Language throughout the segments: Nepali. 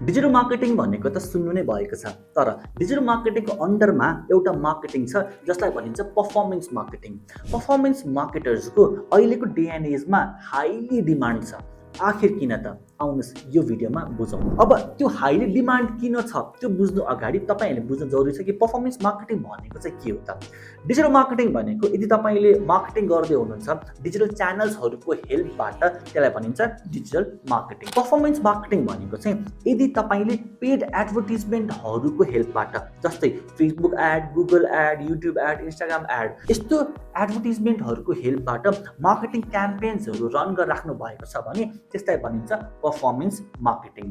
डिजिटल मार्केटिङ भनेको त सुन्नु नै भएको छ, तर डिजिटल मार्केटिङको अन्डरमा एउटा मार्केटिङ छ जसलाई भनिन्छ पर्फर्मेन्स मार्केटिङ। पर्फर्मेन्स मार्केटर्सको अहिलेको डे एन्ड एजमा हाइली डिमान्ड छ। आखिर किन त? आउनुहोस् यो भिडियोमा बुझौँ। अब त्यो हाइली डिमान्ड किन छ त्यो बुझ्नु अगाडि तपाईहरुले बुझ्नु जरुरी छ कि पर्फर्मेन्स मार्केटिङ भनेको चाहिँ के हो त? डिजिटल मार्केटिङ भनेको यदि तपाईले मार्केटिङ गर्दै हुनुहुन्छ डिजिटल च्यानल्सहरुको हेल्पबाट त्यसलाई भनिन्छ डिजिटल मार्केटिङ। पर्फर्मेन्स मार्केटिङ भनेको चाहिँ यदि तपाईले पेड एडभर्टाइजमेन्टहरुको हेल्पबाट जस्तै Facebook ad, Google ad, YouTube ad, Instagram ad यस्तो एडभर्टाइजमेन्टहरुको हेल्पबाट मार्केटिङ क्याम्पेन्सहरु रन गरिराख्नु भएको छ भने त्यसलाई भनिन्छ पर्फर्मेन्स मार्केटिङ।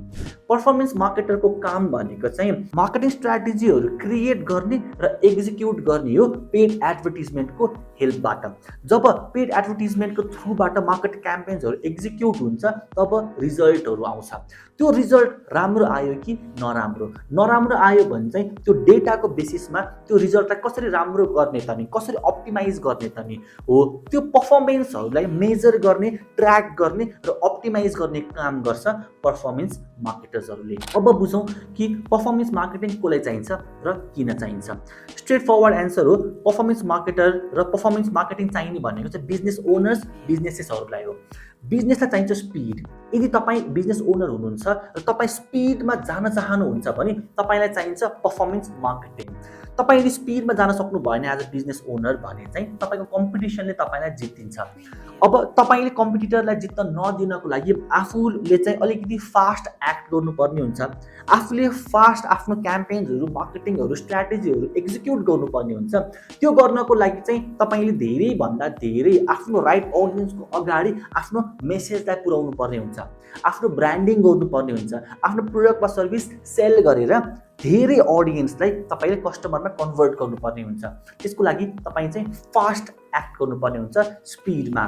पर्फर्मेन्स मार्केटरको काम भनेको चाहिँ मार्केटिङ स्ट्र्याटेजीहरु क्रिएट गर्ने र एक्जिक्युट गर्ने हो पेड एडभर्टाइजमेन्टको हेल्पबाट। जब पेड एडभर्टाइजमेन्टको थ्रुबाट मार्केट क्याम्पेन्सहरु एक्जिक्युट हुन्छ तब रिजल्टहरु आउँछ। त्यो रिजल्ट राम्रो आयो कि नराम्रो? नराम्रो आयो भने चाहिँ त्यो डेटाको बेसिसमा त्यो रिजल्टलाई कसरी राम्रो गर्ने त नि, कसरी अप्टिमाइज गर्ने त नि हो त्यो पर्फर्मेन्सहरुलाई मेजर गर्ने, ट्र्याक गर्ने र अप्टिमाइज गर्ने काम गर्छ पर्फर्मेन्स मार्केटर्सहरुले। अब बुझौँ कि पर्फर्मेन्स मार्केटिङ कोलाई चाहिन्छ र किन चाहिन्छ। स्ट्रेट फरवर्ड एन्सर हो, पर्फर्मेन्स मार्केटर र पर्फर्मेन्स मार्केटिङ चाहिने भनेको चाहिँ बिजनेस ओनर्स, बिजनेसेसहरुलाई हो। बिजनेसलाई चाहिन्छ स्पिड। यदि तपाईँ बिजनेस ओनर हुनुहुन्छ र तपाईँ स्पिडमा जान चाहनुहुन्छ भने तपाईलाई चाहिन्छ पर्फर्मेन्स मार्केटिङ। तपाईले स्पिडमा जान सक्नु भएन एज अ बिजनेस ओनर भने चाहिँ तपाईको कम्पिटिसनले तपाईलाई जित्दिन्छ। अब तपाईले कम्पिटिटरलाई जित्न नदिनको लागि आफूले चाहिँ अलिकति फास्ट एक्ट गर्नुपर्ने हुन्छ। आफूले फास्ट आफ्नो क्याम्पेन्सहरु, मार्केटिङहरु, स्ट्र्याटेजीहरु एक्जिक्युट गर्नुपर्ने हुन्छ। त्यो गर्नको लागि चाहिँ तपाईले धेरै भन्दा धेरै आफ्नो राइट ऑडियन्सको अगाडि आफ्नो मेसेजलाई पुर्याउनु पर्ने हुन्छ। आफ्नो ब्रान्डिङ गर्नुपर्ने हुन्छ। आफ्नो प्रोडक्ट वा सर्भिस सेल गरेर धेरै ऑडियन्सलाई तपाईले कस्टमरमा कन्भर्ट गर्नुपर्ने हुन्छ। त्यसको लागि तपाई चाहिँ फास्ट एक्ट गर्नुपर्ने हुन्छ स्पिडमा।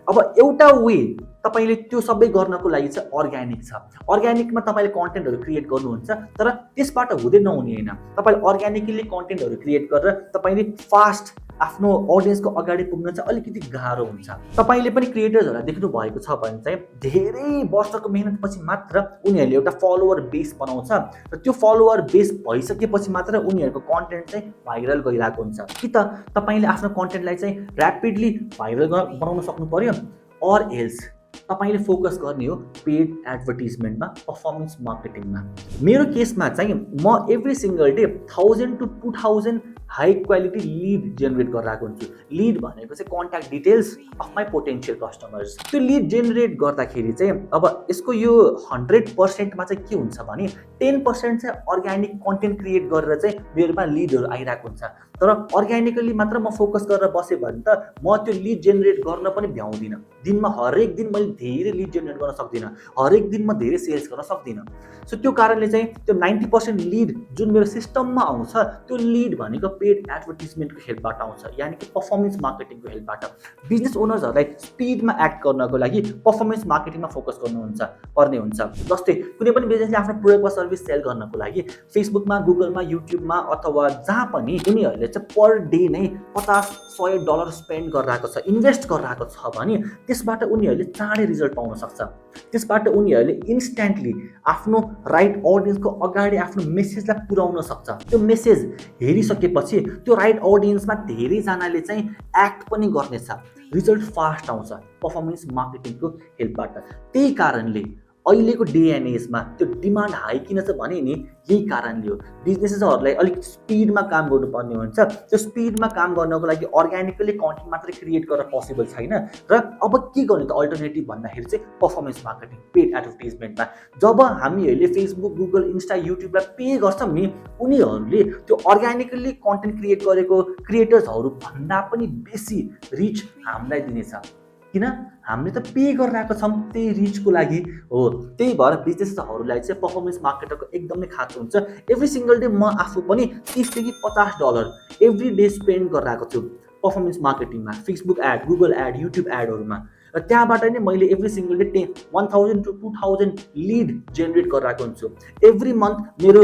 अब एउटा वे तपाईले त्यो सबै गर्नको लागि चाहिँ अर्ग्यानिक छ। अर्ग्यानिकमा तपाईले कन्टेन्टहरु क्रिएट गर्नुहुन्छ तर त्यसबाट हुँदै नहुने हैन। तपाईले अर्ग्यानिकली कन्टेन्टहरु क्रिएट गरेर तपाईले फास्ट आफ्नो ऑडियन्सको अगाडि पुग्न चाहिँ अलिकति गाह्रो हुन्छ। तपाईले पनि क्रिएटर्सहरुलाई देख्नु भएको छ भने चाहिँ धेरै वर्षको मेहनतपछि मात्र उनीहरुले एउटा फलोवर बेस बनाउँछ र त्यो फलोवर बेस भइसकेपछि मात्र उनीहरुको कन्टेन्ट चाहिँ भाइरल गइरहेको हुन्छ। कि त तपाईले आफ्नो कन्टेन्टलाई चाहिँ र्यापिडली भाइरल बनाउन सक्नु पर्यो और एल्स तपाईले फोकस गर्ने हो पेड एडभर्टाइजमेन्टमा, पर्फर्मेन्स मार्केटिङमा। मेरो केसमा चाहिँ म every single day 1000 to 2000 high quality lead generate गरिरहेको हुन्छु। लीड भनेको चाहिँ contact details of my potential customers. त्यो लीड जेनेरेट गर्दाखेरि चाहिँ अब यसको यो 100% मा चाहिँ के हुन्छ भने 10% चाहिँ अर्ग्यानिक कन्टेन्ट क्रिएट गरेर चाहिँ मेरोमा लीडहरु आइरहेको हुन्छ। तर अर्ग्यानिकली मात्र म फोकस गरेर बसे भने त म त्यो लीड जेनेरेट गर्न पनि भ्याउँदिन। दिनमा हरेक दिन मैले धेरै लीड जेनेरेट गर्न सक्दिन। हरेक दिन म धेरै सेल्स गर्न सक्दिन। सो त्यो कारणले चाहिँ त्यो 90% लीड जुन मेरो सिस्टममा आउँछ त्यो लीड भनेको पेड एडभर्टाइजमेन्टको हेल्पबाट आउँछ, यानी कि पर्फर्मेन्स मार्केटिङको हेल्पबाट। बिजनेस ओनर्सहरुलाई स्पिडमा एक्ट गर्नको लागि पर्फर्मेन्स मार्केटिङमा फोकस पर्ने हुन्छ। जस्तै कुनै पनि बिजनेसले आफ्नो प्रोडक्ट वा सर्भिस सेल गर्नको लागि फेसबुकमा, गुगलमा, युट्युबमा अथवा जहाँ पनि उनीहरुले चाहिँ पर डे नै $50-100 स्पेन्ड गरिरहेको छ, इन्भेस्ट गरिरहेको छ भने त्यसबाट उनीहरुले चाँडै रिजल्ट पाउन सक्छ। त्यसबाट उनीहरुले इन्स्ट्यान्टली आफ्नो राइट ऑडियन्सको अगाडि आफ्नो मेसेजलाई पुर्याउन सक्छ। त्यो मेसेज हेरिसकेपछि त्यो राइट ऑडियन्समा धेरै जनाले चाहिँ एक्ट पनि गर्नेछ। रिजल्ट फास्ट आउँछ पर्फर्मेन्स मार्केटिङको हेल्पबाट। त्यही कारणले अहिलेको डे एन्ड एजमा त्यो डिमान्ड हाई किन छ भने नि यही कारणले हो। बिजनेसहरुलाई अलिक स्पिडमा काम गर्नुपर्ने हुन्छ। त्यो स्पिडमा काम गर्नको लागि अर्ग्यानिकली कन्टेन्ट मात्र क्रिएट गर्न पोसिबल छैन र अब के गर्ने त अल्टरनेटिभ भन्दाखेरि चाहिँ पर्फर्मेन्स मार्केटिङ, पेड एडभर्टाइजमेन्टमा। जब हामीहरुले फेसबुक, गुगल, इन्स्टा, युट्युबलाई पे गर्छौं नि उनीहरुले त्यो अर्ग्यानिकली कन्टेन्ट क्रिएट गरेको क्रिएटर्सहरु भन्दा पनि बेसी रिच हामीलाई दिनेछ। किन? हामीले त पे गरिरहेको छौं त्यही रिचको लागि हो। त्यही भएर बिजनेसहरुलाई चाहिँ पर्फर्मेन्स मार्केटरको एकदमै खाँचो हुन्छ। एभ्री सिंगल डे म आफू पनि $30 देखि $50 एभ्री डे स्पेन्ड गरिरहेको छु पर्फर्मेन्स मार्केटिङमा, Facebook ad, Google ad, YouTube एडहरुमा। र त्यहाँबाट नै मैले every single day 1000 to 2000 lead generate गरिरहेको हुन्छु। एभ्री मन्थ मेरो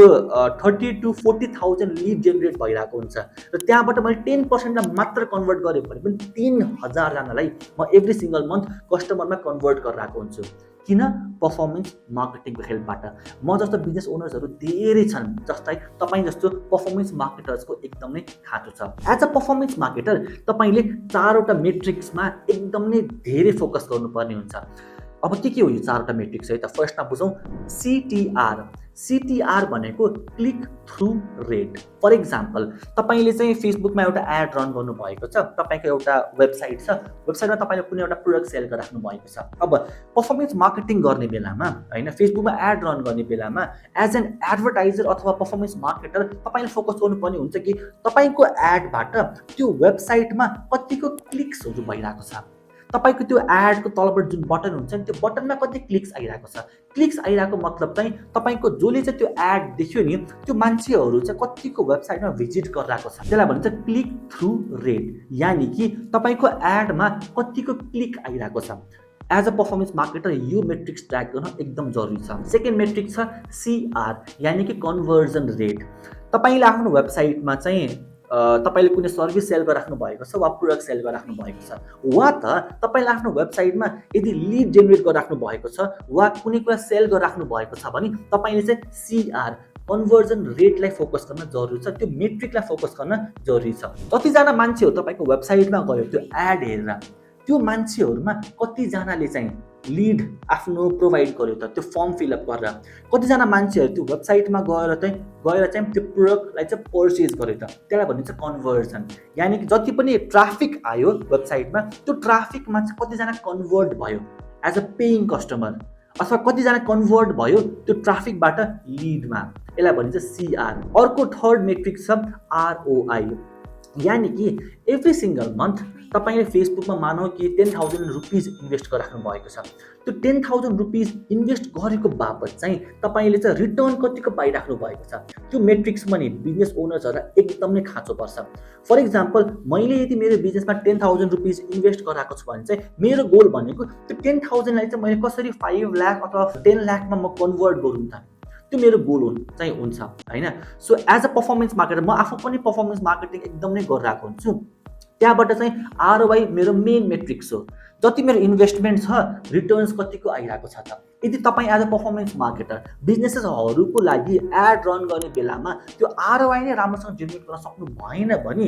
30 to 40,000 लीड जेनेरेट भइरहेको हुन्छ र त्यहाँबाट मैले 10% लाई मात्र कन्भर्ट गरे भने पनि 3000 जनालाई म एभ्री सिंगल मन्थ कस्टमरमा कन्भर्ट गरिरहेको हुन्छु। किन? पर्फर्मेन्स मार्केटिङको हेल्पबाट। म जस्तो बिजनेस ओनर्सहरू धेरै छन् जसलाई तपाईँ जस्तो पर्फर्मेन्स मार्केटर्सको एकदमै खाँचो छ। एज अ पर्फर्मेन्स मार्केटर तपाईँले 4वटा मेट्रिक्समा एकदमै धेरै फोकस गर्नुपर्ने हुन्छ। अब के हो यो 4वटा मेट्रिक्स है त? फर्स्टमा बुझौँ, CTR। CTR भनेको click through rate. For example, तपाईँले चाहिँ फेसबुकमा एउटा एड रन गर्नुभएको छ, तपाईँको एउटा वेबसाइट छ, वेबसाइटमा तपाईँले कुनै एउटा प्रोडक्ट सेल गरिराख्नु भएको छ। अब पर्फर्मेन्स मार्केटिङ गर्ने बेलामा होइन, फेसबुकमा एड रन गर्ने बेलामा एज एन एडभर्टाइजर अथवा पर्फर्मेन्स मार्केटर तपाईँले फोकस गर्नुपर्ने हुन्छ कि तपाईँको एडबाट त्यो वेबसाइटमा कतिको क्लिक्सहरू भइरहेको छ, तपाईँको त्यो एडको तलबाट जुन बटन हुन्छ नि त्यो बटनमा कति क्लिक्स आइरहेको छ। क्लिक्स आइरहेको मतलब चाहिँ तपाईँको जसले चाहिँ त्यो एड देख्यो नि त्यो मान्छेहरू चाहिँ कतिको वेबसाइटमा भिजिट गरिरहेको छ, त्यसलाई भनिन्छ क्लिक थ्रु रेट, यानि कि तपाईँको एडमा कतिको क्लिक आइरहेको छ। एज अ पर्फर्मेन्स मार्केटर यो मेट्रिक्स ट्र्याक गर्न एकदम जरुरी छ। सेकेन्ड मेट्रिक छ CR, यानि कि कन्भर्जन रेट। तपाईँले आफ्नो वेबसाइटमा चाहिँ तपाईँले कुनै सर्भिस सेल गरिराख्नु भएको छ वा प्रोडक्ट सेल गरिराख्नु भएको छ, वा त तपाईँले आफ्नो वेबसाइटमा यदि लिड जेनेरेट गरिराख्नु भएको छ वा कुनै कुरा सेल गरिराख्नु भएको छ भने तपाईँले चाहिँ CR कन्भर्जन रेटलाई फोकस गर्न जरुरी छ, त्यो मेट्रिकलाई फोकस गर्न जरुरी छ। कतिजना मान्छेहरू तपाईँको वेबसाइटमा गयो त्यो एड हेरेर, त्यो मान्छेहरूमा कतिजनाले चाहिँ लिड आफ्नो प्रोभाइड गर्यो त, त्यो फर्म फिलअप गरेर, कतिजना मान्छेहरू त्यो वेबसाइटमा गएर चाहिँ त्यो प्रोडक्टलाई चाहिँ पर्चेज गर्यो त, त्यसलाई भनिन्छ कन्भर्जन। यानि कि जति पनि ट्राफिक आयो वेबसाइटमा त्यो ट्राफिकमा चाहिँ कतिजना कन्भर्ट भयो एज अ पेइङ कस्टमर, अथवा कतिजना कन्भर्ट भयो त्यो ट्राफिकबाट लिडमा, यसलाई भनिन्छ CR। अर्को थर्ड मेट्रिक छ ROI, यानि कि एभ्री सिङ्गल मन्थ तपाईँले फेसबुकमा मानौ कि 10,000 रुपिज इन्भेस्ट गरिराख्नु भएको छ, त्यो 10,000 रुपिज इन्भेस्ट गरेको बापत चाहिँ तपाईँले चाहिँ रिटर्न कतिको पाइराख्नु भएको छ, त्यो मेट्रिक्समा नि बिजनेस ओनर्सहरूलाई एकदमै खाँचो पर्छ। फर इक्जाम्पल, मैले यदि मेरो बिजनेसमा 10,000 रुपिज इन्भेस्ट गराएको छु भने चाहिँ मेरो गोल भनेको त्यो 10,000लाई चाहिँ मैले कसरी 5 लाख अथवा 10 लाखमा म कन्भर्ट गरौँ त, त्यो मेरो गोल चाहिँ हुन्छ होइन। So as a performance marketer, म आफू पनि पर्फर्मेन्स मार्केटिङ एकदमै गरिरहेको हुन्छु, त्यहाँबाट चाहिँ ROI मेरो मेन मेट्रिक्स हो। जति मेरो इन्भेस्टमेन्ट छ रिटर्न्स कतिको आइरहेको छ त। यदि तपाईँ एज अ पर्फर्मेन्स मार्केटर बिजनेसेसहरूको लागि एड रन गर्ने बेलामा त्यो ROI नै राम्रोसँग जेनेरेट गर्न सक्नु भएन भने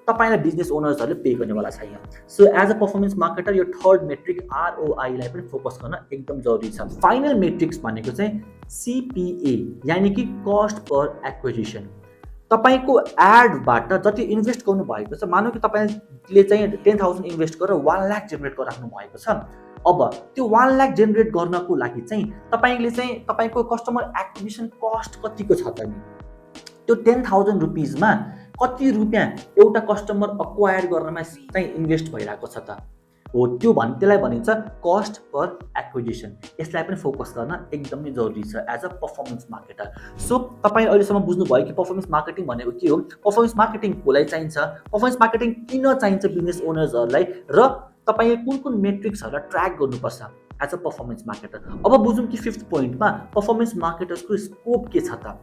तपाईँलाई बिजनेस ओनर्सहरूले पे गर्नेवाला छैन। So as a performance marketer यो थर्ड मेट्रिक ROI लाई पनि फोकस गर्न एकदम जरुरी छ। फाइनल मेट्रिक्स भनेको चाहिँ CPA, यानि कि कस्ट पर एक्विजिसन। तपाईँको एडबाट जति इन्भेस्ट गर्नु भएको छ, मानौ कि तपाईँले चाहिँ 10,000 इन्भेस्ट गरेर 1 लाख जेनेरेट गरिराख्नु भएको छ, अब त्यो 1 लाख जेनेरेट गर्नको लागि चाहिँ तपाईँले चाहिँ तपाईँको कस्टमर एक्विजिसन कस्ट कतिको छ त नि, त्यो 10,000 रुपिजमा कति रुपियाँ एउटा कस्टमर अक्वायर गर्नमा चाहिँ इन्भेस्ट भइरहेको छ त, हो त्यो त्यसलाई भनिन्छ कस्ट पर एक्विजिसन। यसलाई पनि फोकस गर्न एकदमै जरुरी छ as a performance marketer. So तपाईले अहिलेसम्म बुझ्नुभयो कि पर्फर्मेन्स मार्केटिङ भनेको के हो, पर्फर्मेन्स मार्केटिङ कसलाई चाहिन्छ, पर्फर्मेन्स मार्केटिङ किन चाहिन्छ बिजनेस ओनर्सहरूलाई, र तपाईले कुन कुन मेट्रिक्सहरूलाई ट्र्याक गर्नुपर्छ एज अ पर्फर्मेन्स मार्केटर। अब बुझौँ कि फिफ्थ पोइन्टमा पर्फर्मेन्स मार्केटर्सको स्कोप के छ त।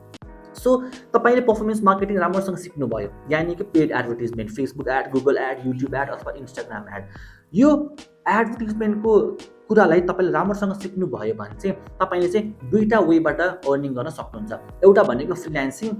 सो तपाईले पर्फर्मेन्स मार्केटिङ राम्रोसँग सिक्नुभयो, यानि कि paid advertisement, Facebook ad, Google ad, YouTube ad अथवा इन्स्टाग्राम एड, यो एडभर्टिजमेन्टको कुरालाई तपाईँले राम्रोसँग सिक्नुभयो भने चाहिँ तपाईँले चाहिँ दुईटा वेबाट अर्निङ गर्न सक्नुहुन्छ। एउटा भनेको फ्रिल्यान्सिङ,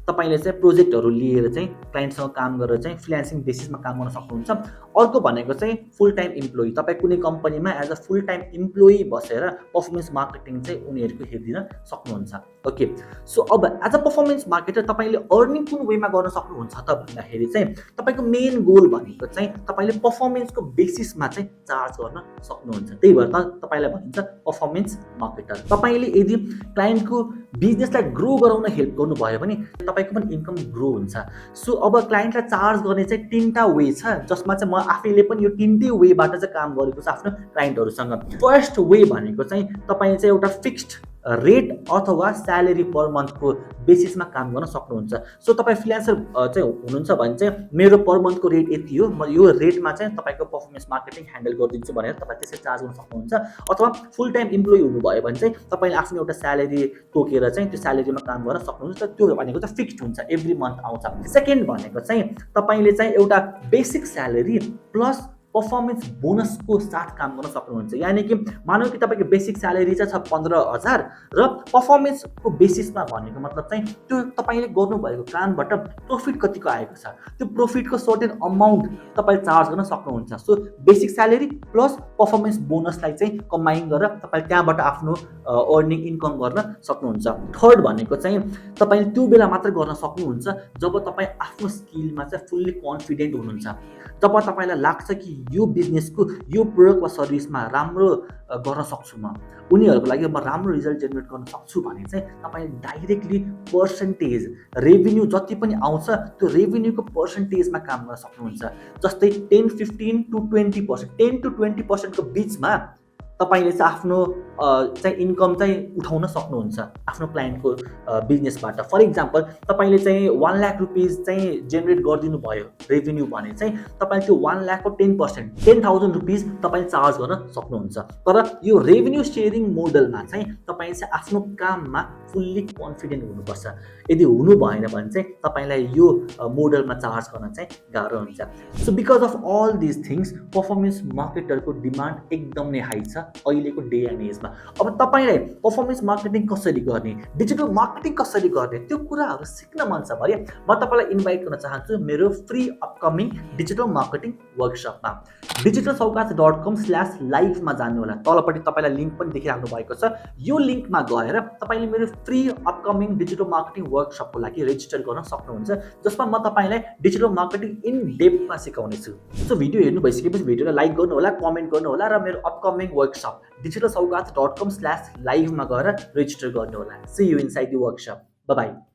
तपाईँले चाहिँ प्रोजेक्टहरू लिएर चाहिँ क्लाइन्टसँग काम गरेर चाहिँ फ्रिल्यान्सिङ बेसिसमा काम गर्न सक्नुहुन्छ। अर्को भनेको चाहिँ फुल टाइम इम्प्लोइ, तपाईँ कुनै कम्पनीमा as a full time employee बसेर पर्फर्मेन्स मार्केटिङ चाहिँ उनीहरूको हेरिदिन सक्नुहुन्छ। ओके, सो अब एज अ पर्फर्मेन्स मार्केटर तपाईँले अर्निङ कुन वेमा गर्न सक्नुहुन्छ त भन्दाखेरि चाहिँ तपाईँको मेन गोल भनेको चाहिँ तपाईँले पर्फर्मेन्सको बेसिसमा चाहिँ चार्ज गर्न सक्नुहुन्छ, त्यही भएर त तपाईँलाई भनिन्छ पर्फर्मेन्स मार्केटर। तपाईँले यदि क्लाइन्टको बिजनेसलाई ग्रो गराउन हेल्प गर्नुभयो भने तपाईँको पनि इन्कम ग्रो हुन्छ। सो अब क्लाइन्टलाई चार्ज गर्ने चाहिँ 3टा वे छ, जसमा चाहिँ म आफैले पनि यो 3टै वेबाट चाहिँ काम गरेको छु आफ्नो क्लाइन्टहरूसँग। फर्स्ट वे भनेको चाहिँ तपाईँ चाहिँ एउटा फिक्स्ड रेट अथवा स्यालेरी पर मन्थको बेसिसमा काम गर्न सक्नुहुन्छ। सो तपाईँ फ्रिल्यान्सर चाहिँ हुनुहुन्छ भने चाहिँ मेरो पर मन्थको रेट यति हो, म यो रेटमा चाहिँ तपाईँको पर्फर्मेन्स मार्केटिङ ह्यान्डल गरिदिन्छु भनेर तपाईँ त्यसरी चार्ज गर्न सक्नुहुन्छ। अथवा फुल टाइम इम्प्लोइ हुनुभयो भने चाहिँ तपाईँले आफ्नो एउटा स्यालेरी तोकेर चाहिँ त्यो स्यालेरीमा काम गर्न सक्नुहुन्छ, त्यो भनेको चाहिँ फिक्स्ड हुन्छ, एभ्री मन्थ आउँछ। सेकेन्ड भनेको चाहिँ तपाईँले चाहिँ एउटा बेसिक स्यालेरी प्लस पर्फर्मेन्स बोनसको साथ काम गर्न सक्नुहुन्छ। यानि कि मानौ कि तपाईँको बेसिक स्यालेरी चाहिँ छ 15,000 र पर्फर्मेन्सको बेसिसमा भनेको मतलब चाहिँ त्यो तपाईँले गर्नुभएको कामबाट प्रफिट कतिको आएको छ, त्यो प्रफिटको सर्टेन अमाउन्ट तपाईँले चार्ज गर्न सक्नुहुन्छ। So basic salary plus performance बोनसलाई चाहिँ कम्बाइन गरेर तपाईँले त्यहाँबाट आफ्नो अर्निङ इन्कम गर्न सक्नुहुन्छ। थर्ड भनेको चाहिँ तपाईँले त्यो बेला मात्र गर्न सक्नुहुन्छ जब तपाईँ आफ्नो स्किलमा चाहिँ फुल्ली कन्फिडेन्ट हुनुहुन्छ, जब तपाईँलाई लाग्छ कि यो बिजनेसको यो प्रोडक्ट वा सर्भिसमा राम्रो गर्न सक्छु, म उनीहरूको लागि म राम्रो रिजल्ट जेनेरेट गर्न सक्छु भने चाहिँ तपाईँले डाइरेक्टली पर्सेन्टेज रेभिन्यू जति पनि आउँछ त्यो रेभिन्यूको पर्सेन्टेजमा काम गर्न सक्नुहुन्छ। जस्तै 10-15 to 20%, 10 to 20%को बिचमा तपाईँले चाहिँ आफ्नो चाहिँ इन्कम चाहिँ उठाउन सक्नुहुन्छ आफ्नो क्लाइन्टको बिजनेसबाट। फर इक्जाम्पल तपाईँले चाहिँ 1 लाख रुपिस चाहिँ जेनेरेट गरिदिनु भयो रेभिन्यू भने चाहिँ तपाईँले त्यो 1 लाखको 10%, 10,000 रुपिस तपाईँले चार्ज गर्न सक्नुहुन्छ। तर यो रेभिन्यू सेयरिङ मोडलमा चाहिँ तपाईँ चाहिँ आफ्नो काममा फुल्ली कन्फिडेन्ट हुनुपर्छ। यदि हुनु भएन भने चाहिँ तपाईँलाई यो मोडलमा चार्ज गर्न चाहिँ गाह्रो हुन्छ। So because of all this things performance मार्केटरको डिमान्ड एकदम नै हाई छ अहिलेको डे एन्ड एजमा। अब तपाईँलाई पर्फर्मेन्स मार्केटिङ कसरी गर्ने, डिजिटल मार्केटिङ कसरी गर्ने, त्यो कुराहरू सिक्न मन छ भने म तपाईँलाई इन्भाइट गर्न चाहन्छु मेरो फ्री अपकमिङ डिजिटल मार्केटिङ वर्कसपमा। digitalsaugat.com/live मा जानु होला, तलपट्टि तपाईँलाई लिङ्क पनि देखिराख्नु भएको छ। यो लिङ्कमा गएर तपाईँले मेरो फ्री अपकमिङ डिजिटल मार्केटिङ वर्कसपको लागि रेजिस्टर गर्न सक्नुहुन्छ, जसमा म तपाईँलाई डिजिटल मार्केटिङ इन डेप्थमा सिकाउनेछु। सो भिडियो हेर्नु भइसकेपछि भिडियोलाई लाइक गर्नु होला, कमेन्ट गर्नु होला र मेरो अपकमिङ वर्कसप digitalsaugat.com/live मा गएर रेजिस्टर गर्नु होला। See you inside the workshop. Bye by.